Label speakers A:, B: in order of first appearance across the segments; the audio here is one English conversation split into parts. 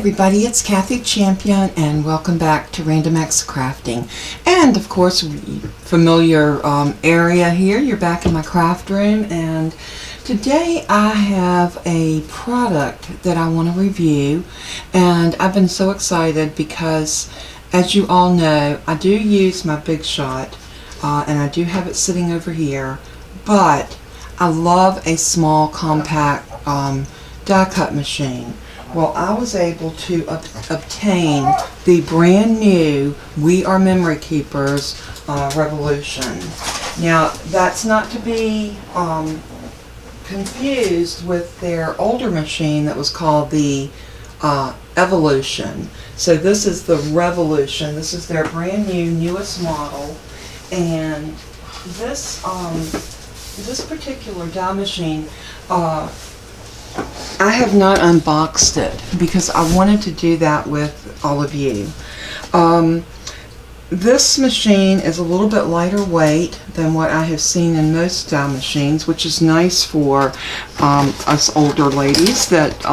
A: everybody, it's Kathy Champion and welcome back to Random Acts Crafting. And of course, familiar area here, you're back in my craft room, and today I have a product that I want to review, and I've been so excited because, as you all know, I do use my Big Shot and I do have it sitting over here, but I love a small compact die cut machine. Well, I was able to obtain the brand new We Are Memory Keepers Revolution. Now, that's not to be confused with their older machine that was called the Evolution. So this is the Revolution. This is their brand new, newest model. And this this particular die machine, I have not unboxed it because I wanted to do that with all of you. This machine is a little bit lighter weight than what I have seen in most die machines, which is nice for us older ladies that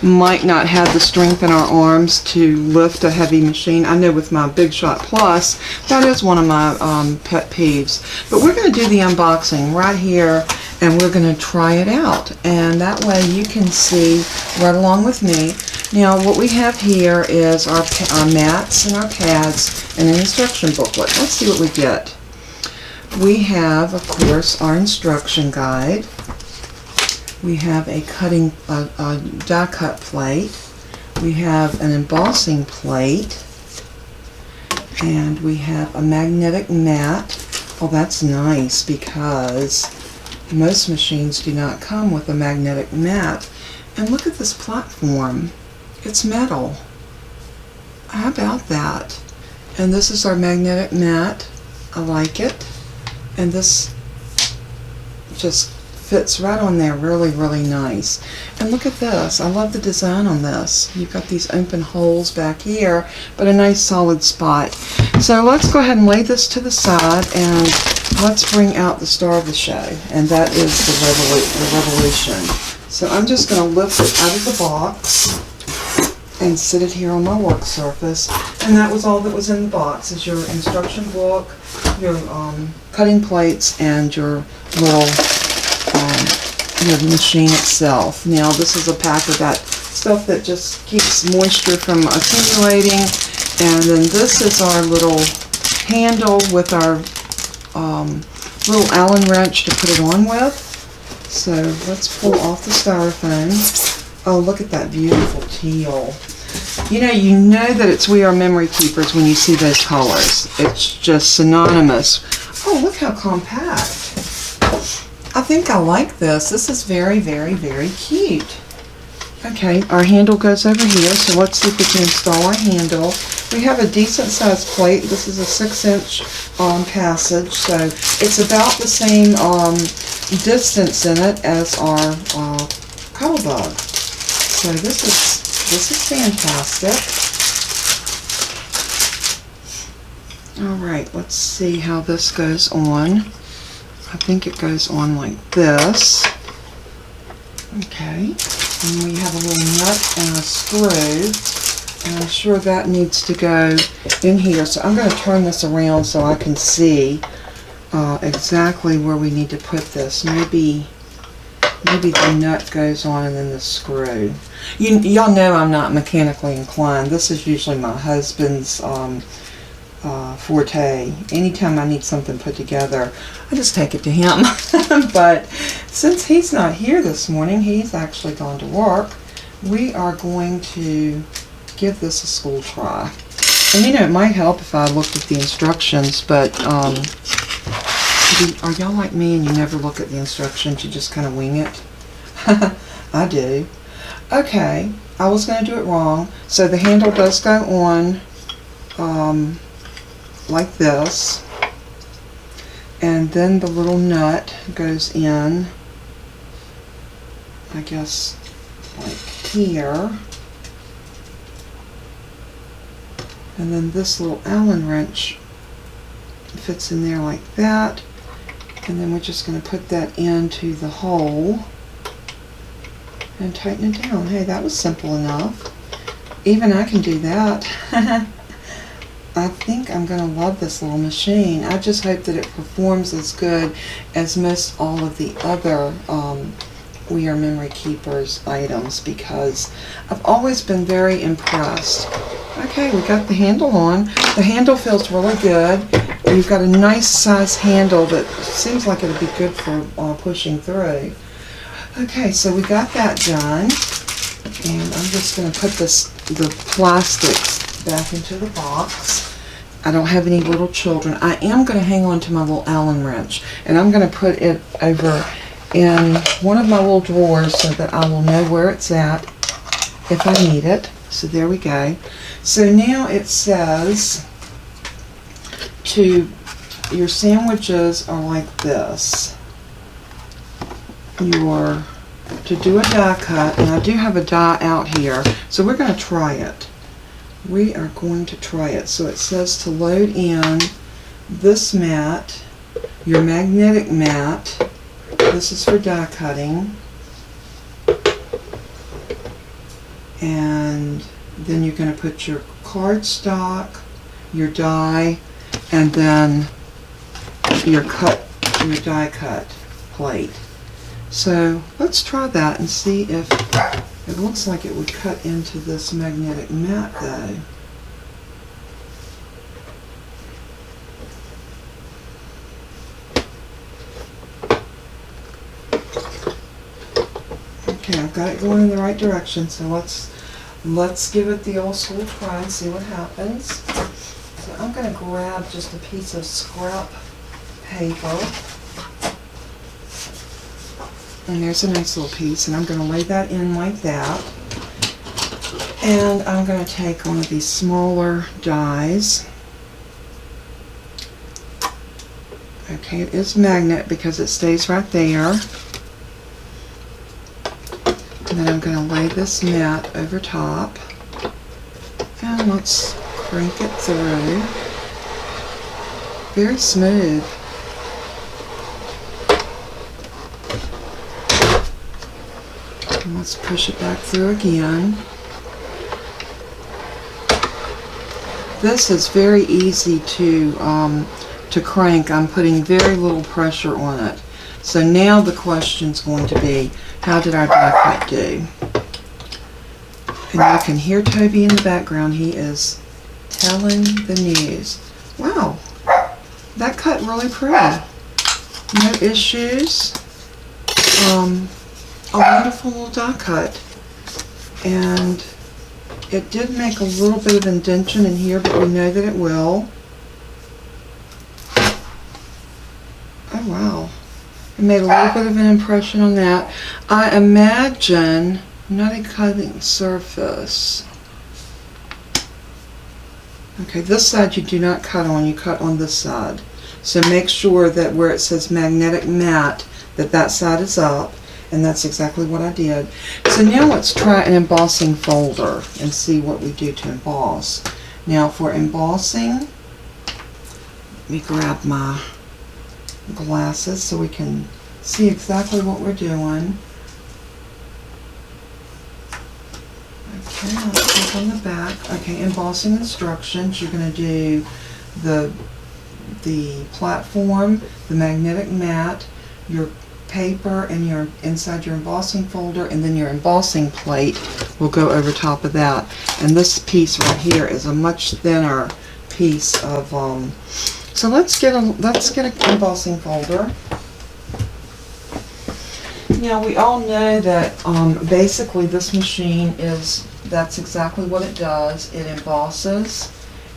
A: might not have the strength in our arms to lift a heavy machine. I know with my Big Shot Plus, that is one of my pet peeves. But we're going to do the unboxing right here, and we're going to try it out, and that way you can see right along with me. Now, what we have here is our mats and our pads and an instruction booklet. Let's see what we get. We have, of course, our instruction guide. We have a die cut plate. We have an embossing plate, and we have a magnetic mat. Oh, that's nice because most machines do not come with a magnetic mat. And look at this platform. It's metal. How about that? And this is our magnetic mat. I like it. And this just fits right on there really, really nice. And look at this. I love the design on this. You've got these open holes back here, but a nice solid spot. So let's go ahead and lay this to the side, and let's bring out the star of the show, and that is the Revolution. So I'm just going to lift it out of the box and sit it here on my work surface. And that was all that was in the box, is your instruction book, your cutting plates, and your little your machine itself. Now, this is a pack of that stuff that just keeps moisture from accumulating. And then this is our little handle with our little Allen wrench to put it on with. So let's pull off the styrofoam. Oh, look at that beautiful teal. You know that it's We Are Memory Keepers when you see those colors. It's just synonymous. Oh, look how compact. I think I like this. This is very, very, very cute. Okay, our handle goes over here, so let's see if we can install our handle. We have a decent sized plate. This is a 6-inch passage, so it's about the same distance in it as our color bug. So this is fantastic. Alright, let's see how this goes on. I think it goes on like this. Okay, and we have a little nut and a screw, and I'm sure that needs to go in here. So I'm going to turn this around so I can see exactly where we need to put this. Maybe the nut goes on and then the screw. Y'all know I'm not mechanically inclined. This is usually my husband's forte. Anytime I need something put together, I just take it to him. But since he's not here this morning, he's actually gone to work, we are going to give this a school try. And it might help if I looked at the instructions, but are y'all like me and you never look at the instructions, you just kind of wing it? I do. Okay, I was going to do it wrong. So the handle does go on like this, and then the little nut goes in, I guess, like here, and then this little Allen wrench fits in there like that, and then we're just going to put that into the hole and tighten it down. Hey, that was simple enough. even I can do that. I think I'm going to love this little machine. I just hope that it performs as good as most all of the other We Are Memory Keepers items, because I've always been very impressed. Okay, we got the handle on. The handle feels really good. You've got a nice size handle that seems like it'll be good for pushing through. Okay, so we got that done. And I'm just going to put the plastics back into the box. I don't have any little children. I am going to hang on to my little Allen wrench, and I'm going to put it over in one of my little drawers so that I will know where it's at if I need it. So there we go. So now it says your sandwiches are like this. To do a die cut, and I do have a die out here, so we're going to try it. We are going to try it. So it says to load in this mat, your magnetic mat. This is for die cutting. And then you're going to put your cardstock, your die, and then your die cut plate. So let's try that and see if it looks like it would cut into this magnetic mat though. Okay, I've got it going in the right direction, so let's give it the old school try and see what happens. So I'm going to grab just a piece of scrap paper. And there's a nice little piece, and I'm going to lay that in like that. And I'm going to take one of these smaller dies. Okay, it is magnet because it stays right there. And then I'm going to lay this mat over top. And let's crank it through. Very smooth. Let's push it back through again. This is very easy to crank. I'm putting very little pressure on it. So now the question's going to be, how did our die cut do? And you can hear Toby in the background. He is telling the news. Wow, that cut really pretty. No issues. A wonderful little die cut, and it did make a little bit of indentation in here, but we know that it will. Oh wow, it made a little bit of an impression on that. I imagine not a cutting surface. Okay, this side you do not cut on, you cut on this side. So make sure that where it says magnetic mat, that side is up. And that's exactly what I did. So now let's try an embossing folder and see what we do to emboss. Now for embossing, let me grab my glasses so we can see exactly what we're doing. Okay, let's look on the back. Okay, embossing instructions. You're going to do the platform, the magnetic mat, your paper, and your inside your embossing folder, and then your embossing plate will go over top of that. And this piece right here is a much thinner piece of so let's get an embossing folder. Now we all know that basically this machine that's exactly what it does. It embosses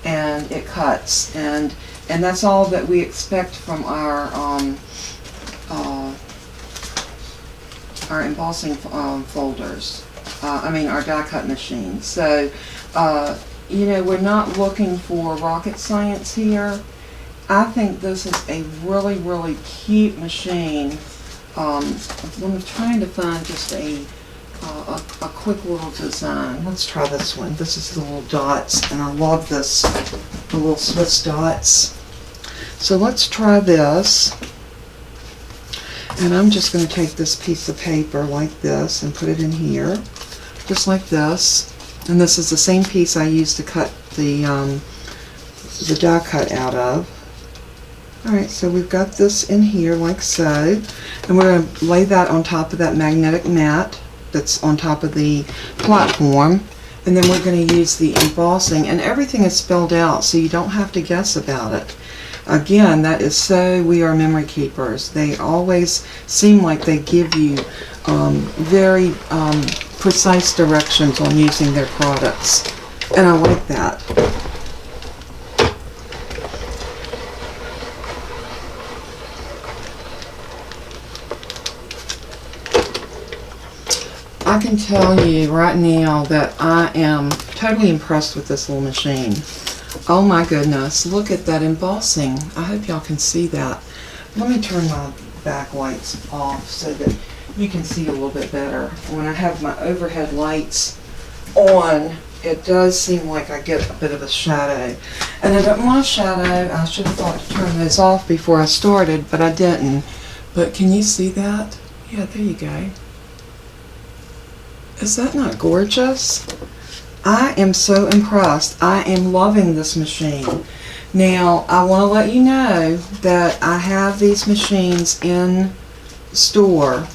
A: and it cuts, and that's all that we expect from our embossing folders. Our die cut machine. So, we're not looking for rocket science here. I think this is a really, really cute machine. I'm trying to find just a quick little design. Let's try this one. This is the little dots, and I love this, the little Swiss dots. So let's try this. And I'm just going to take this piece of paper like this and put it in here, just like this. And this is the same piece I used to cut the die cut out of. Alright, so we've got this in here like so, and we're going to lay that on top of that magnetic mat that's on top of the platform, and then we're going to use the embossing, and everything is spelled out so you don't have to guess about it. Again, that is so we are memory keepers. They always seem like they give you very precise directions on using their products, and I like that. I can tell you right now that I am totally impressed with this little machine. Oh my goodness, look at that embossing. I hope y'all can see that. Let me turn my backlights off so that you can see a little bit better. When I have my overhead lights on, it does seem like I get a bit of a shadow. And I don't want a shadow. I should have thought to turn those off before I started, but I didn't. But can you see that? Yeah, there you go. Is that not gorgeous? I am so impressed. I am loving this machine. Now, I want to let you know that I have these machines in store.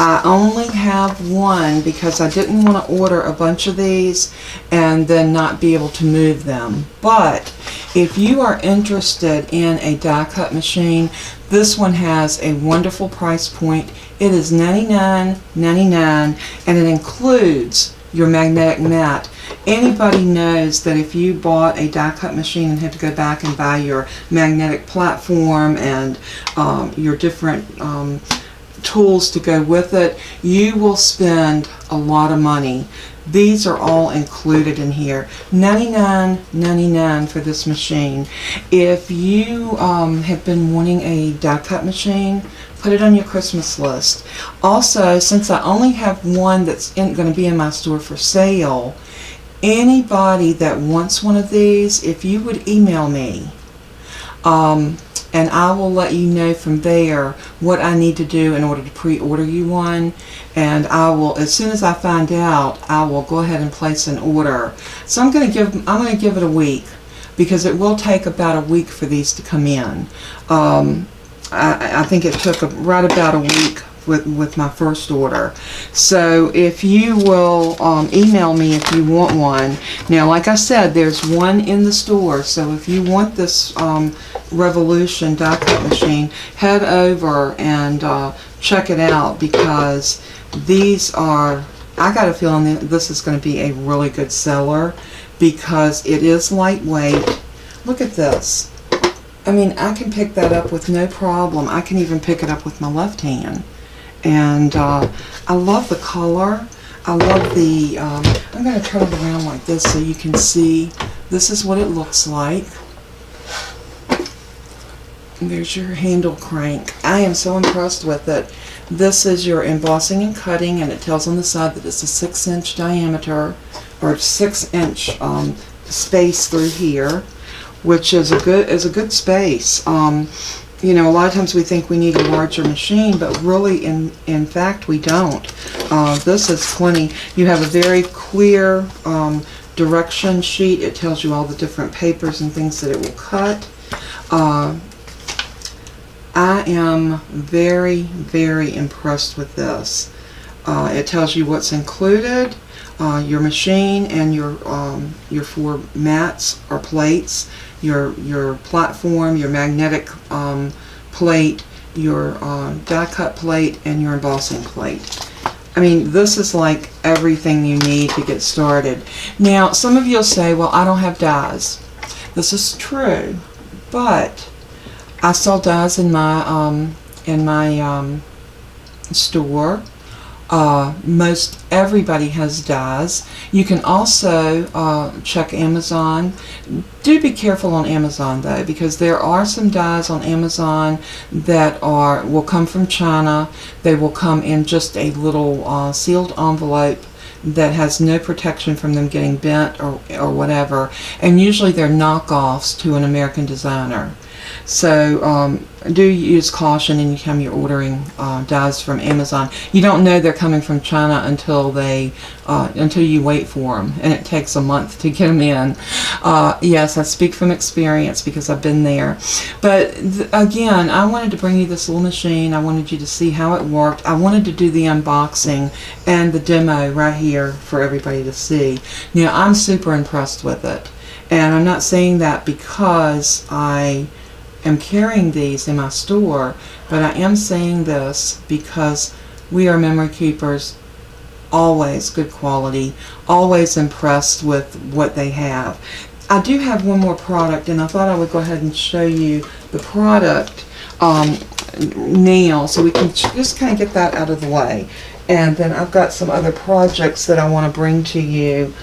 A: I only have one because I didn't want to order a bunch of these and then not be able to move them. But if you are interested in a die cut machine, this one has a wonderful price point. It is $99.99 and it includes your magnetic mat. Anybody knows that if you bought a die cut machine and had to go back and buy your magnetic platform and your different tools to go with it, you will spend a lot of money. These are all included in here. $99.99 for this machine. If you have been wanting a die cut machine, put it on your Christmas list. Also, since I only have one that's going to be in my store for sale, anybody that wants one of these, if you would email me, and I will let you know from there what I need to do in order to pre-order you one, and I will, as soon as I find out, I will go ahead and place an order. So I'm going to give it a week, because it will take about a week for these to come in. I think it took right about a week with my first order. So if you will email me if you want one. Now, like I said, there's one in the store, so if you want this Revolution die cut machine, head over and check it out, because these are, I got a feeling that this is going to be a really good seller, because it is lightweight. Look at this. I mean, I can pick that up with no problem. I can even pick it up with my left hand. And I love the color. I love the, I'm going to turn it around like this so you can see. This is what it looks like. And there's your handle crank. I am so impressed with it. This is your embossing and cutting, and it tells on the side that it's a 6-inch diameter, or 6-inch space through here, which is a good space. You know, a lot of times we think we need a larger machine, but really, in fact, we don't. This is plenty. You have a very clear direction sheet. It tells you all the different papers and things that it will cut. I am very, very impressed with this. It tells you what's included, your machine, and your 4 mats or plates, your platform, your magnetic plate, your die cut plate, and your embossing plate. I mean, this is like everything you need to get started. Now, some of you will say, well, I don't have dies. This is true, but I sell dies in my store. Most everybody has dies. You can also check Amazon. Do be careful on Amazon though, because there are some dies on Amazon that will come from China. They will come in just a little sealed envelope that has no protection from them getting bent or whatever, and usually they're knockoffs to an American designer. So do use caution anytime you're ordering dies from Amazon. You don't know they're coming from China until you wait for them, and it takes a month to get them in. Yes, I speak from experience because I've been there. But again, I wanted to bring you this little machine. I wanted you to see how it worked. I wanted to do the unboxing and the demo right here for everybody to see. Now, I'm super impressed with it. And I'm not saying that because I am carrying these in my store, but I am saying this because we are memory keepers, always good quality, always impressed with what they have. I do have one more product, and I thought I would go ahead and show you the product now, so we can just kind of get that out of the way. And then I've got some other projects that I want to bring to you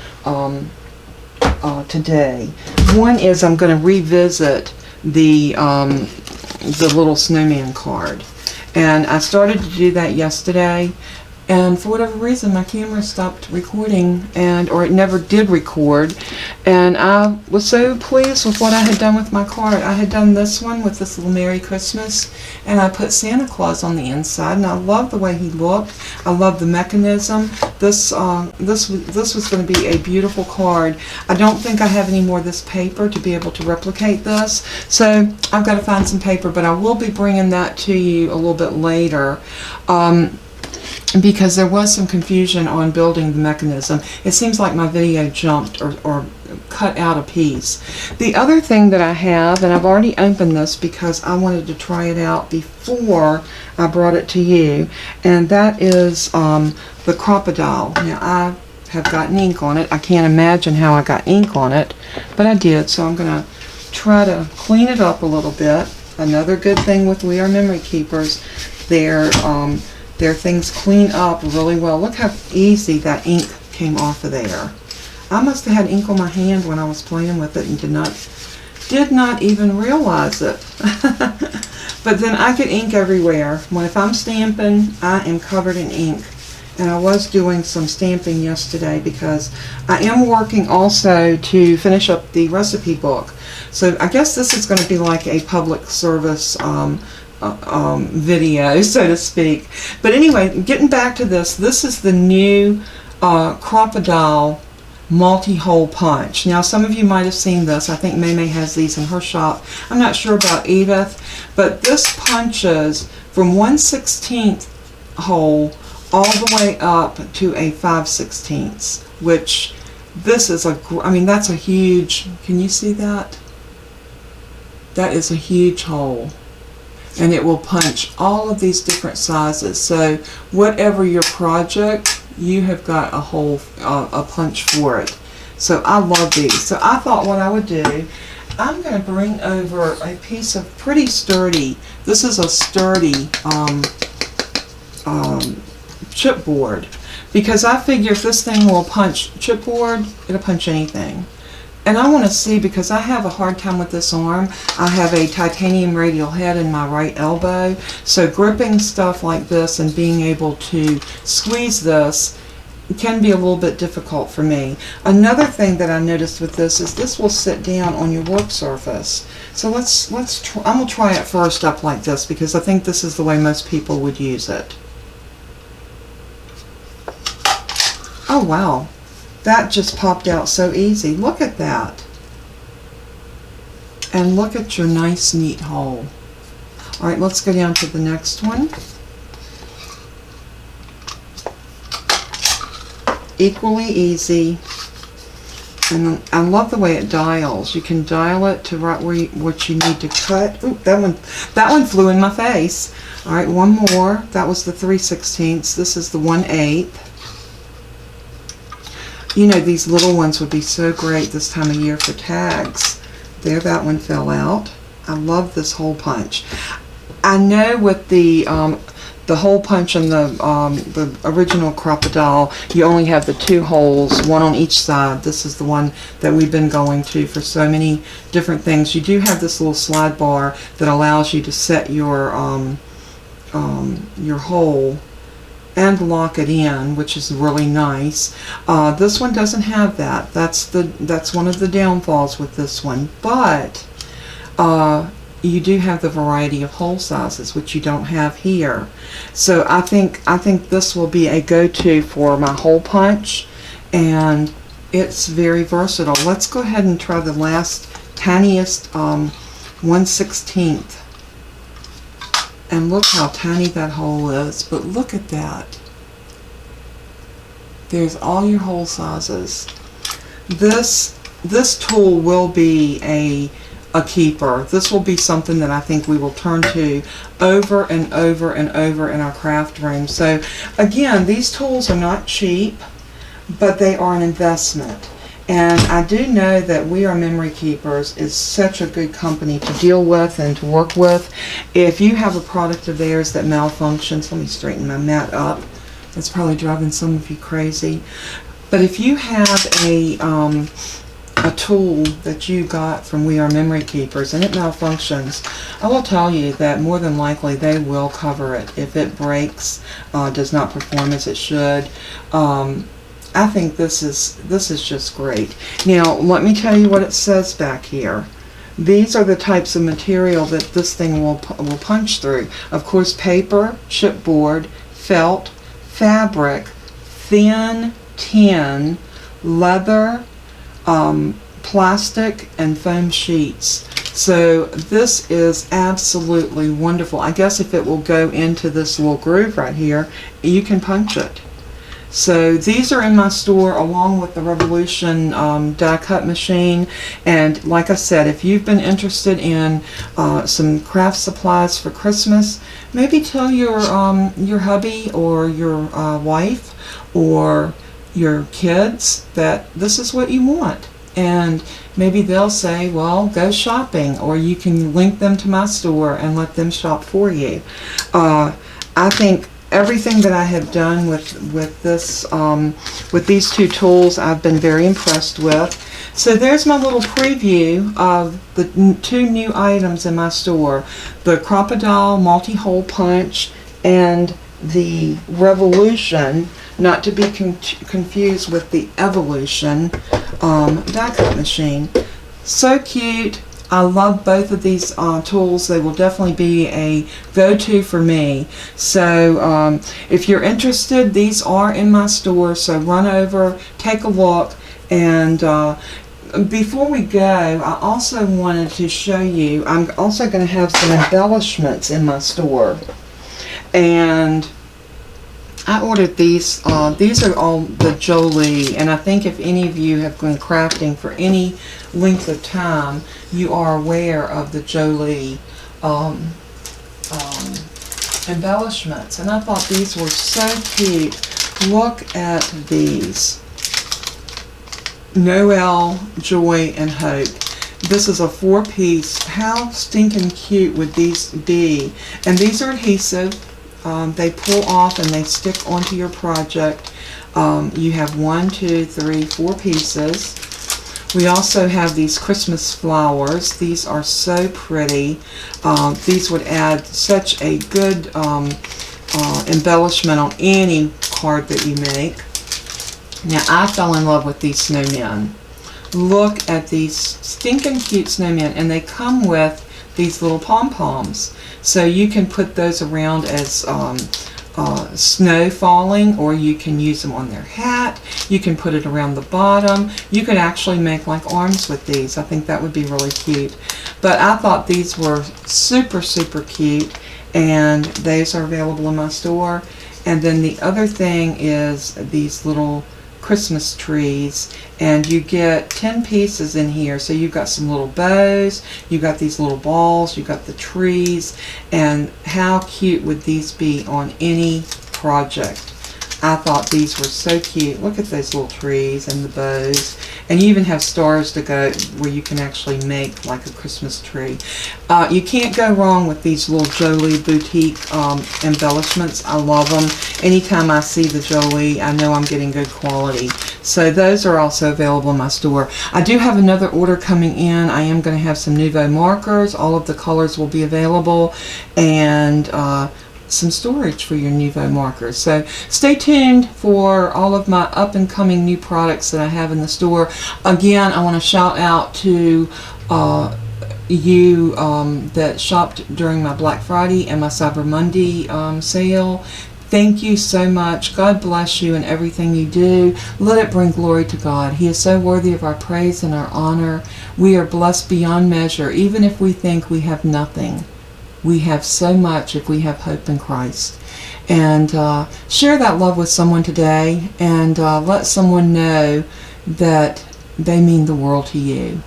A: today. One is I'm going to revisit the little snowman card, and I started to do that yesterday, and for whatever reason my camera stopped recording, or it never did record, and I was so pleased with what I had done with my card. I had done this one with this little Merry Christmas, and I put Santa Claus on the inside, and I love the way he looked. I love the mechanism. This was going to be a beautiful card. I don't think I have any more of this paper to be able to replicate this, so I've got to find some paper, but I will be bringing that to you a little bit later. Because there was some confusion on building the mechanism. It seems like my video jumped or cut out a piece. The other thing that I have, and I've already opened this because I wanted to try it out before I brought it to you, and that is the Crop-a-Dile. Now, I have gotten ink on it. I can't imagine how I got ink on it, but I did, so I'm going to try to clean it up a little bit. Another good thing with We Are Memory Keepers, their things clean up really well. Look how easy that ink came off of there. I must have had ink on my hand when I was playing with it and did not even realize it. But then I get ink everywhere. If I'm stamping, I am covered in ink. And I was doing some stamping yesterday because I am working also to finish up the recipe book. So I guess this is going to be like a public service video, so to speak. But anyway, getting back to this is the new Crop-a-Dile multi-hole punch. Now, some of you might have seen this. I think May has these in her shop. I'm not sure about Edith, but this punches from 1/16 hole all the way up to a 5/16, which this is that's a huge, can you see that? That is a huge hole. And it will punch all of these different sizes. So whatever your project, you have got a hole, a punch for it. So I love these. So I thought what I would do, I'm going to bring over a piece of pretty sturdy, this is a sturdy chipboard, because I figure if this thing will punch chipboard, it'll punch anything. And I want to see, because I have a hard time with this arm. I have a titanium radial head in my right elbow, so gripping stuff like this and being able to squeeze this can be a little bit difficult for me. Another thing that I noticed with this is this will sit down on your work surface. So I'm gonna try it first up like this, because I think this is the way most people would use it. Oh wow. That just popped out so easy. Look at that. And look at your nice, neat hole. All right, let's go down to the next one. Equally easy. And I love the way it dials. You can dial it to right where what you need to cut. Ooh, that one flew in my face. All right, one more. That was the 3/16. This is the 1/8. You know, these little ones would be so great this time of year for tags. There, that one fell out. I love this hole punch. I know with the hole punch in the original Crop-a-Dile, you only have the 2 holes, one on each side. This is the one that we've been going to for so many different things. You do have this little slide bar that allows you to set your hole and lock it in, which is really nice. This one doesn't have that. That's one of the downfalls with this one. But you do have the variety of hole sizes, which you don't have here. So I think this will be a go-to for my hole punch, and it's very versatile. Let's go ahead and try the last tiniest 1/16. And look how tiny that hole is, but look at that. There's all your hole sizes. This tool will be a keeper. This will be something that I think we will turn to over and over and over in our craft room. So again, these tools are not cheap, but they are an investment. And I do know that We Are Memory Keepers is such a good company to deal with and to work with. If you have a product of theirs that malfunctions, let me straighten my mat up. That's probably driving some of you crazy. But if you have a tool that you got from We Are Memory Keepers and it malfunctions, I will tell you that more than likely they will cover it. If it breaks, does not perform as it should, I think this is just great. Now let me tell you what it says back here. These are the types of material that this thing will punch through. Of course, paper, chipboard, felt, fabric, thin tin, leather, plastic, and foam sheets. So this is absolutely wonderful. I guess if it will go into this little groove right here, you can punch it. So these are in my store along with the Revolution die cut machine. And like I said, if you've been interested in some craft supplies for Christmas, maybe tell your hubby or your wife or your kids that this is what you want. And maybe they'll say, well, go shopping, or you can link them to my store and let them shop for you. I think everything that I have done with these two tools, I've been very impressed with. So there's my little preview of the two new items in my store: the Crop-a-Dile multi-hole punch and the Revolution, not to be confused with the Evolution die cut machine. So cute. I love both of these tools. They will definitely be a go-to for me. So if you're interested, these are in my store, so run over, take a look. And before we go, I also wanted to show you, I'm also going to have some embellishments in my store. And I ordered these. These are all the Jolee, and I think if any of you have been crafting for any length of time, you are aware of the Jolee embellishments. And I thought these were so cute. Look at these. Noel, Joy, and Hope. This is a 4-piece. How stinking cute would these be? And these are adhesive. They pull off and they stick onto your project. You have 1, 2, 3, 4 pieces. We also have these Christmas flowers. These are so pretty. These would add such a good embellishment on any card that you make. Now, I fell in love with these snowmen. Look at these stinking cute snowmen, and they come with these little pom-poms. So you can put those around as snow falling, or you can use them on their hat. You can put it around the bottom. You could actually make like arms with these. I think that would be really cute. But I thought these were super, super cute, and these are available in my store. And then the other thing is these little Christmas trees, and you get 10 pieces in here. So you've got some little bows, you got these little balls, you got the trees, and how cute would these be on any project? I thought these were so cute. Look at those little trees and the bows, and you even have stars to go where you can actually make like a Christmas tree. You can't go wrong with these little Jolee boutique embellishments. I love them. Anytime I see the Jolee, I know I'm getting good quality. So those are also available in my store. I do have another order coming in. I am going to have some Nouveau markers. All of the colors will be available, and some storage for your Nouveau markers. So stay tuned for all of my up and coming new products that I have in the store. Again, I want to shout out to you that shopped during my Black Friday and my Cyber Monday sale. Thank you so much. God bless you in everything you do. Let it bring glory to God. He is so worthy of our praise and our honor. We are blessed beyond measure. Even if we think we have nothing, we have so much if we have hope in Christ. And share that love with someone today, and let someone know that they mean the world to you.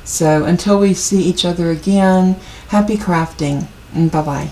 A: So until we see each other again, happy crafting, and bye-bye.